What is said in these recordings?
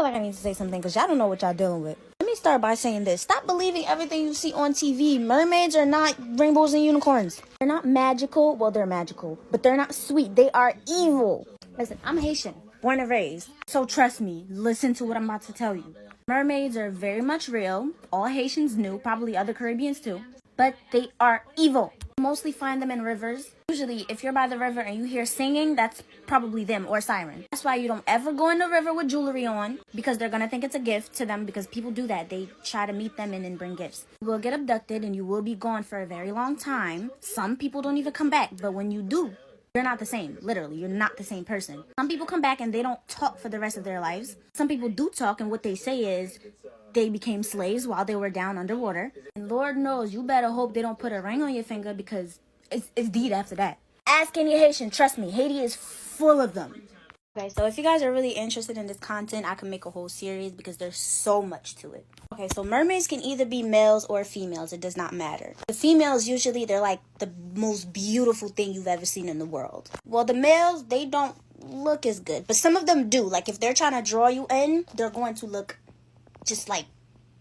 like I need to say something because y'all don't know what y'all dealing with. Let me start by saying this. Stop believing everything you see on TV. Mermaids are not rainbows and unicorns. They're not magical. Well, they're magical, but they're not sweet. They are evil. Listen, I'm Haitian, born and raised. So trust me, listen to what I'm about to tell you. Mermaids are very much real. All Haitians knew, probably other Caribbeans too. But they are evil. You mostly find them in rivers. Usually, if you're by the river and you hear singing, that's probably them or siren. That's why you don't ever go in the river with jewelry on, because they're gonna think it's a gift to them, because people do that. They try to meet them and then bring gifts. You will get abducted and you will be gone for a very long time. Some people don't even come back, but when you do, you're not the same. Literally, you're not the same person. Some people come back and they don't talk for the rest of their lives. Some people do talk, and what they say is they became slaves while they were down underwater. And Lord knows, you better hope they don't put a ring on your finger, because it's deed after that. Ask any Haitian. Trust me, Haiti is full of them. Okay, so if you guys are really interested in this content, I can make a whole series because there's so much to it. Okay, so mermaids can either be males or females. It does not matter. The females, usually, they're like the most beautiful thing you've ever seen in the world. Well, the males, they don't look as good. But some of them do. Like, if they're trying to draw you in, they're going to look just, like,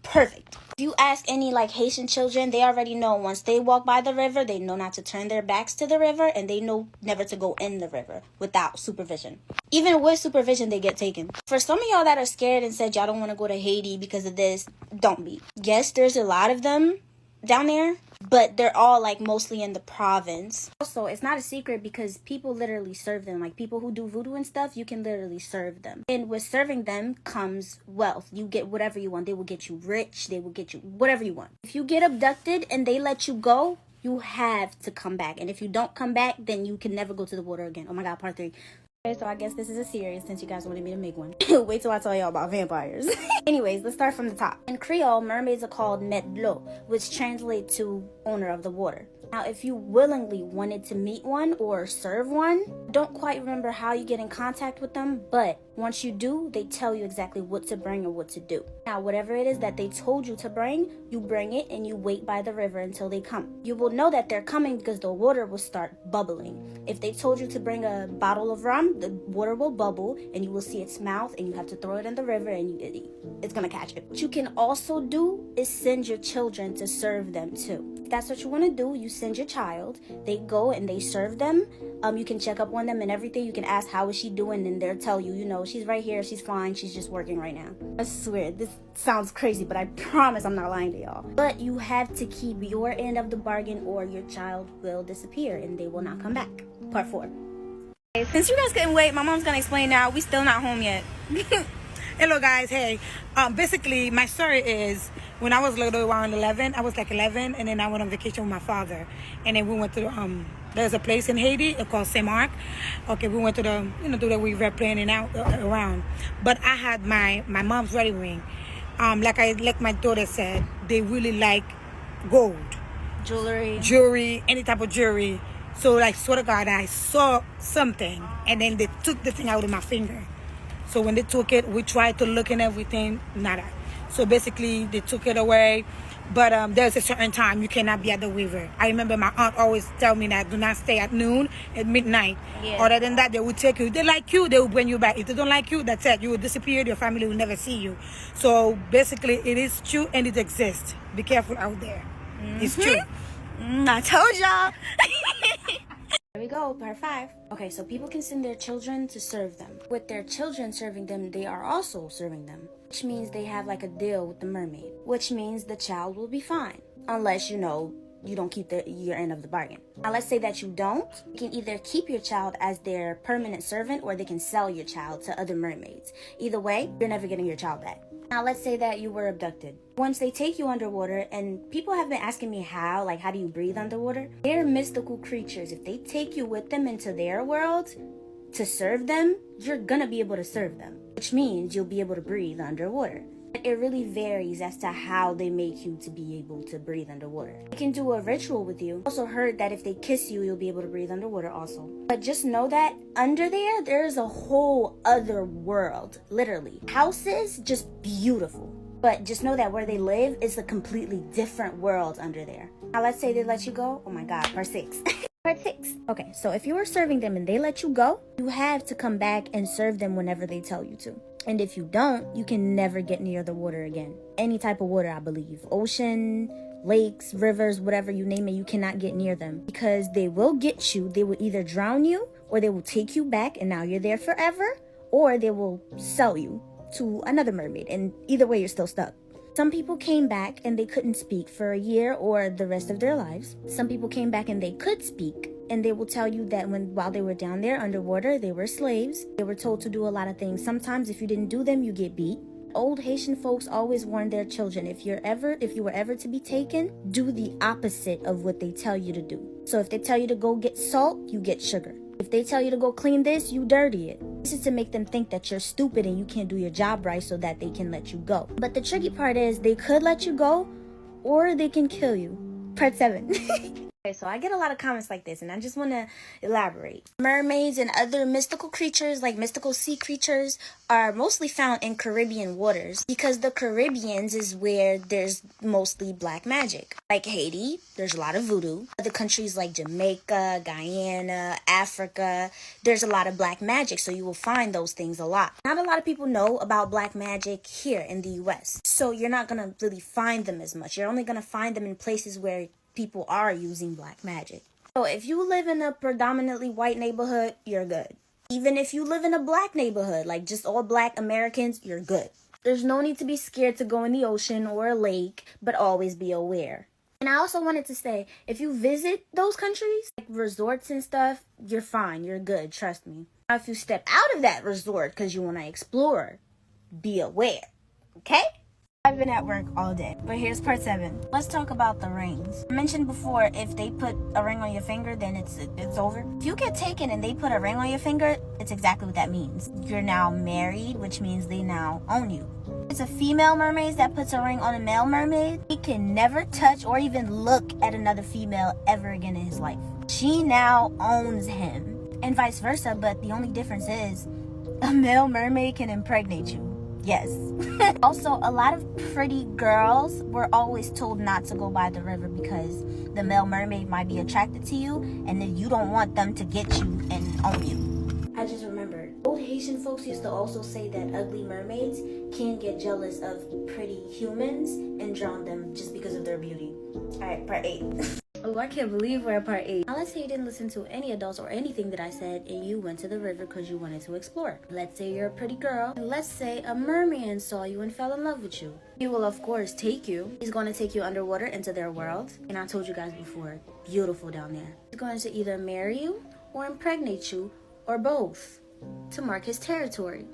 perfect. If you ask any like Haitian children, they already know once they walk by the river, they know not to turn their backs to the river, and they know never to go in the river without supervision. Even with supervision, they get taken. For some of y'all that are scared and said y'all don't want to go to Haiti because of this, don't be. Yes, there's a lot of them down there, but they're all like mostly in the province. Also, it's not a secret because people literally serve them. Like people who do voodoo and stuff, you can literally serve them. And with serving them comes wealth. You get whatever you want. They will get you rich. They will get you whatever you want. If you get abducted and they let you go, you have to come back. And if you don't come back, then you can never go to the water again. Oh my God, part 3. Okay, so I guess this is a series since you guys wanted me to make one. Wait till I tell y'all about vampires. Anyways, let's start from the top. In Creole, mermaids are called maître de l'eau, which translates to owner of the water. Now, if you willingly wanted to meet one or serve one, don't quite remember how you get in contact with them, but once you do, they tell you exactly what to bring or what to do. Now, whatever it is that they told you to bring, you bring it and you wait by the river until they come. You will know that they're coming because the water will start bubbling. If they told you to bring a bottle of rum, the water will bubble and you will see its mouth, and you have to throw it in the river and it's gonna catch it. What you can also do is send your children to serve them too. If that's what you want to do, you send your child, they go and they serve them. You can check up on them and everything. You can ask how is she doing, and they'll tell you, she's right here, she's fine, she's just working right now. I swear, this sounds crazy, but I promise I'm not lying to y'all. But you have to keep your end of the bargain or your child will disappear and they will not come back. Part 4. Since you guys couldn't wait, my mom's gonna explain now. We still not home yet. Hello guys, hey. Basically my story is when I was little, around 11, I was like 11, and then I went on vacation with my father, and then we went to there's a place in Haiti called Saint Mark. Okay, we went to the to the river playing out around, but I had my mom's wedding ring. Like my daughter said, they really like gold, jewelry, any type of jewelry. So like, swear to God, I saw something, and then they took the thing out of my finger. So when they took it, we tried to look and everything, nada. So basically, they took it away. But there's a certain time you cannot be at the river. I remember my aunt always tell me that do not stay at noon, at midnight. Yeah. Other than that, they will take you. If they like you, they will bring you back. If they don't like you, that's it. You will disappear. Your family will never see you. So basically, it is true and it exists. Be careful out there. Mm-hmm. It's true. I told y'all. There we go, part 5. Okay, so people can send their children to serve them. With their children serving them, they are also serving them, which means they have like a deal with the mermaid, which means the child will be fine, unless you don't keep your end of the bargain. Now, let's say that you don't. You can either keep your child as their permanent servant, or they can sell your child to other mermaids. Either way, you're never getting your child back. Now, let's say that you were abducted. Once they take you underwater, and people have been asking me how do you breathe underwater? They're mystical creatures. If they take you with them into their world to serve them, you're gonna be able to serve them, which means you'll be able to breathe underwater. It really varies as to how they make you to be able to breathe underwater. They can do a ritual with you. Also heard that if they kiss you, you'll be able to breathe underwater also. But just know that under there's a whole other world, literally. Houses, just beautiful. But just know that where they live is a completely different world under there. Now let's say they let you go. Oh my God, part 6. Part 6. Okay, so if you were serving them and they let you go, you have to come back and serve them whenever they tell you to. And if you don't, you can never get near the water again. Any type of water, I believe. Ocean, lakes, rivers, whatever you name it, you cannot get near them because they will get you. They will either drown you or they will take you back and now you're there forever, or they will sell you to another mermaid. And either way, you're still stuck. Some people came back and they couldn't speak for a year or the rest of their lives. Some people came back and they could speak, and they will tell you that while they were down there underwater, they were slaves. They were told to do a lot of things. Sometimes if you didn't do them, you get beat. Old Haitian folks always warn their children, if you were ever to be taken, do the opposite of what they tell you to do. So if they tell you to go get salt, you get sugar. If they tell you to go clean this, you dirty it. This is to make them think that you're stupid and you can't do your job right so that they can let you go. But the tricky part is they could let you go or they can kill you. Part 7. Okay, so I get a lot of comments like this and I just want to elaborate. Mermaids and other mystical creatures, like mystical sea creatures, are mostly found in Caribbean waters because the Caribbeans is where there's mostly black magic. Like Haiti, there's a lot of voodoo. Other countries like Jamaica, Guyana, Africa, there's a lot of black magic, so you will find those things a lot. Not a lot of people know about black magic here in the US, so you're not going to really find them as much. You're only going to find them in places where people are using black magic. So if you live in a predominantly white neighborhood, you're good. Even if you live in a black neighborhood, like just all black Americans, you're good. There's no need to be scared to go in the ocean or a lake, but always be aware. And I also wanted to say, if you visit those countries, like resorts and stuff, you're fine, you're good, trust me. Now, if you step out of that resort because you want to explore, be aware, okay? I've been at work all day, but here's part 7. Let's talk about the rings. I mentioned before, if they put a ring on your finger, then it's over. If you get taken and they put a ring on your finger, it's exactly what that means. You're now married, which means they now own you. It's a female mermaid that puts a ring on a male mermaid. He can never touch or even look at another female ever again in his life. She now owns him, and vice versa, but the only difference is a male mermaid can impregnate you. Yes. Also, a lot of pretty girls were always told not to go by the river because the male mermaid might be attracted to you and then you don't want them to get you and own you. I just remembered. Old Haitian folks used to also say that ugly mermaids can get jealous of pretty humans and drown them just because of their beauty. Alright, part 8. Oh, I can't believe we're at part 8. Now, let's say you didn't listen to any adults or anything that I said and you went to the river because you wanted to explore. Let's say you're a pretty girl. And let's say a merman saw you and fell in love with you. He will, of course, take you. He's going to take you underwater into their world. And I told you guys before, beautiful down there. He's going to either marry you or impregnate you or both to mark his territory.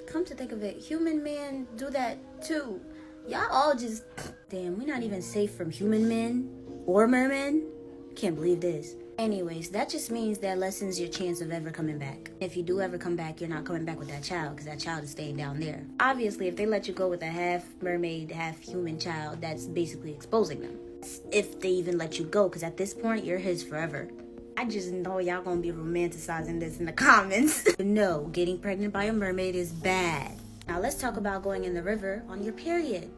Come to think of it, human men do that too. Y'all all just, damn, we're not even safe from human men or mermen. Can't believe this. Anyways, that just means that lessens your chance of ever coming back. If you do ever come back, you're not coming back with that child because that child is staying down there. Obviously, if they let you go with a half mermaid, half human child, that's basically exposing them. If they even let you go, because at this point, you're his forever. I just know y'all gonna be romanticizing this in the comments. But no, getting pregnant by a mermaid is bad. Now let's talk about going in the river on your period.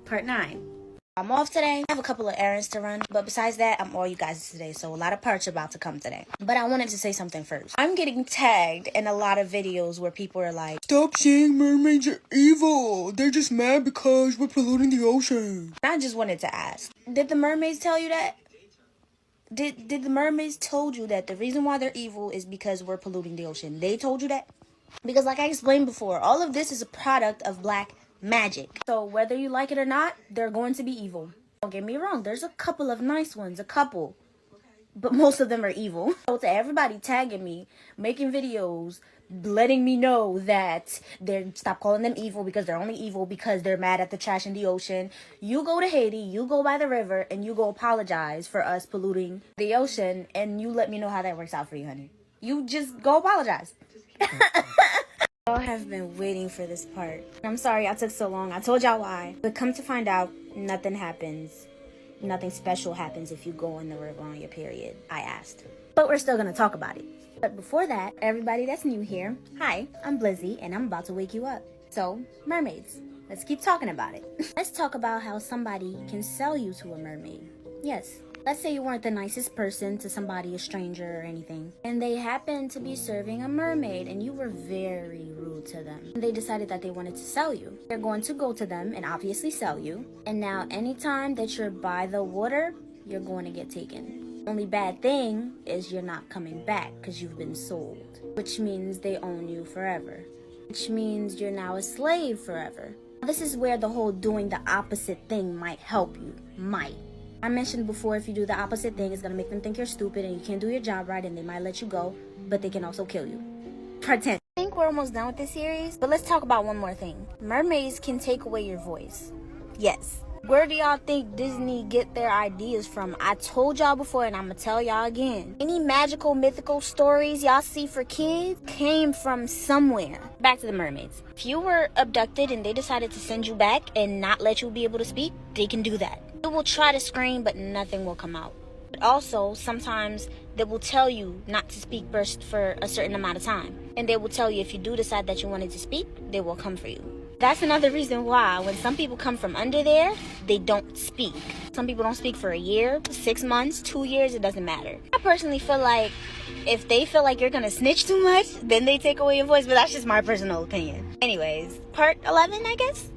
Part 9. I'm off today. I have a couple of errands to run, but besides that, I'm all you guys today, so a lot of parts are about to come today. But I wanted to say something first. I'm getting tagged in a lot of videos where people are like, stop saying mermaids are evil. They're just mad because we're polluting the ocean. I just wanted to ask, did the mermaids tell you that? Did the mermaids told you that the reason why they're evil is because we're polluting the ocean? They told you that? Because like I explained before, all of this is a product of black magic. So whether you like it or not, they're going to be evil. Don't get me wrong, there's a couple of nice ones, a couple. But most of them are evil. So to everybody tagging me, making videos, letting me know that they're stop calling them evil because they're only evil because they're mad at the trash in the ocean. You go to Haiti, you go by the river, and you go apologize for us polluting the ocean, and you let me know how that works out for you, honey. You just go apologize. Y'all have been waiting for this part. I'm sorry I took so long. I told y'all why. But come to find out, nothing happens. Nothing special happens if you go in the river on your period. I asked. But we're still going to talk about it. But before that, everybody that's new here, hi, I'm Blizzy, and I'm about to wake you up. So, mermaids. Let's keep talking about it. Let's talk about how somebody can sell you to a mermaid. Yes. Let's say you weren't the nicest person to somebody, a stranger or anything, and they happened to be serving a mermaid, and you were very rude valuable to them. And they decided that they wanted to sell you. They're going to go to them and obviously sell you. And now anytime that you're by the water, you're going to get taken. Only bad thing is you're not coming back because you've been sold. Which means they own you forever. Which means you're now a slave forever. This is where the whole doing the opposite thing might help you. Might. I mentioned before, if you do the opposite thing, it's going to make them think you're stupid and you can't do your job right, and they might let you go, but they can also kill you. Pretend. I think we're almost done with this series, but let's talk about one more thing. Mermaids can take away your voice. Yes. Where do y'all think Disney get their ideas from? I told y'all before, and I'm going to tell y'all again. Any magical, mythical stories y'all see for kids came from somewhere. Back to the mermaids. If you were abducted and they decided to send you back and not let you be able to speak, they can do that. You will try to scream, but nothing will come out. But also, sometimes they will tell you not to speak first for a certain amount of time. And they will tell you if you do decide that you wanted to speak, they will come for you. That's another reason why when some people come from under there, they don't speak. Some people don't speak for a year, 6 months, 2 years, it doesn't matter. I personally feel like if they feel like you're gonna snitch too much, then they take away your voice, but that's just my personal opinion. Anyways, part 11, I guess?